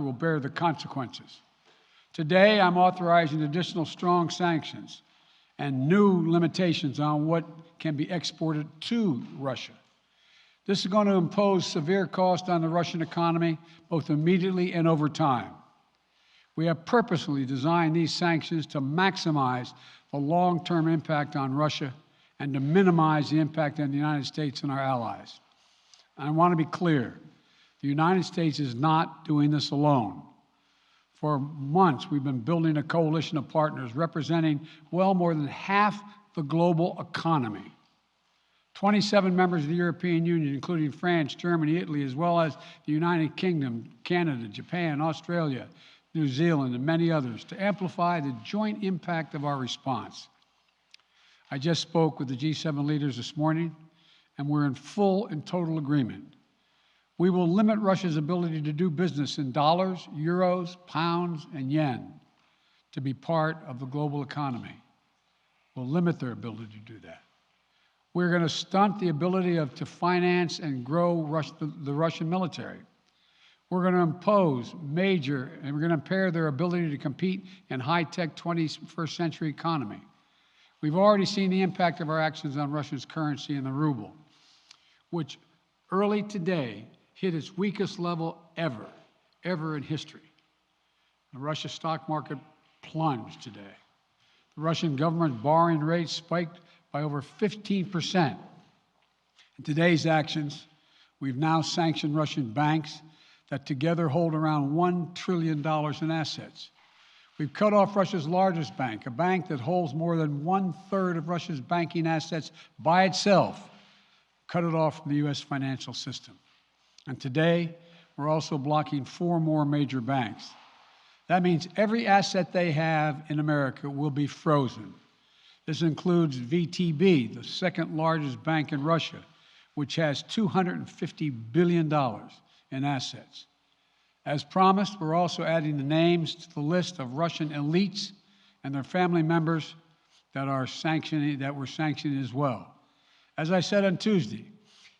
will bear the consequences. Today, I'm authorizing additional strong sanctions and new limitations on what can be exported to Russia. This is going to impose severe cost on the Russian economy, both immediately and over time. We have purposely designed these sanctions to maximize the long-term impact on Russia and to minimize the impact on the United States and our allies. I want to be clear, the United States is not doing this alone. For months, we've been building a coalition of partners representing well more than half the global economy. 27 members of the European Union, including France, Germany, Italy, as well as the United Kingdom, Canada, Japan, Australia, New Zealand, and many others, to amplify the joint impact of our response. I just spoke with the G7 leaders this morning, and we're in full and total agreement. We will limit Russia's ability to do business in dollars, euros, pounds, and yen to be part of the global economy. We'll limit their ability to do that. We're going to stunt the ability to finance and grow the Russian military. We're going to impose major, and we're going to impair their ability to compete in high-tech 21st century economy. We've already seen the impact of our actions on Russia's currency and the ruble, which early today hit its weakest level ever in history. The Russia stock market plunged today. The Russian government borrowing rate spiked by over 15%. In today's actions, we've now sanctioned Russian banks that together hold around $1 trillion in assets. We've cut off Russia's largest bank, a bank that holds more than 1/3 of Russia's banking assets by itself, cut it off from the U.S. financial system. And today, we're also blocking 4 more major banks. That means every asset they have in America will be frozen. This includes VTB, the second largest bank in Russia, which has $250 billion in assets. As promised, we're also adding the names to the list of Russian elites and their family members that we're sanctioning as well. As I said on Tuesday,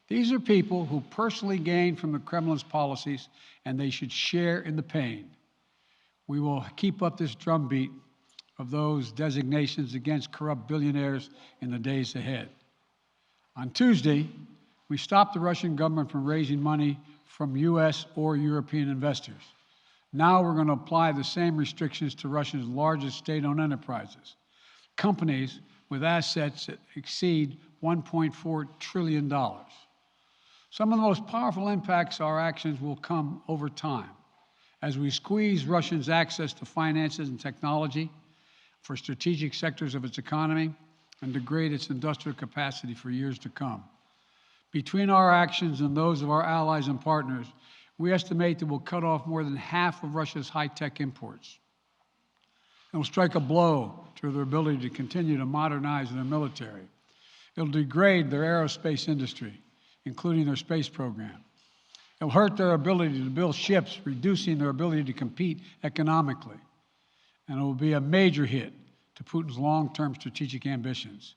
these are people who personally gain from the Kremlin's policies, and they should share in the pain. We will keep up this drumbeat of those designations against corrupt billionaires in the days ahead. On Tuesday, we stopped the Russian government from raising money from U.S. or European investors. Now we're going to apply the same restrictions to Russia's largest state-owned enterprises, companies with assets that exceed $1.4 trillion. Some of the most powerful impacts of our actions will come over time as we squeeze Russia's access to finances and technology for strategic sectors of its economy and degrade its industrial capacity for years to come. Between our actions and those of our allies and partners, we estimate that we'll cut off more than half of Russia's high-tech imports. It will strike a blow to their ability to continue to modernize their military. It'll degrade their aerospace industry, including their space program. It'll hurt their ability to build ships, reducing their ability to compete economically. And it will be a major hit to Putin's long-term strategic ambitions.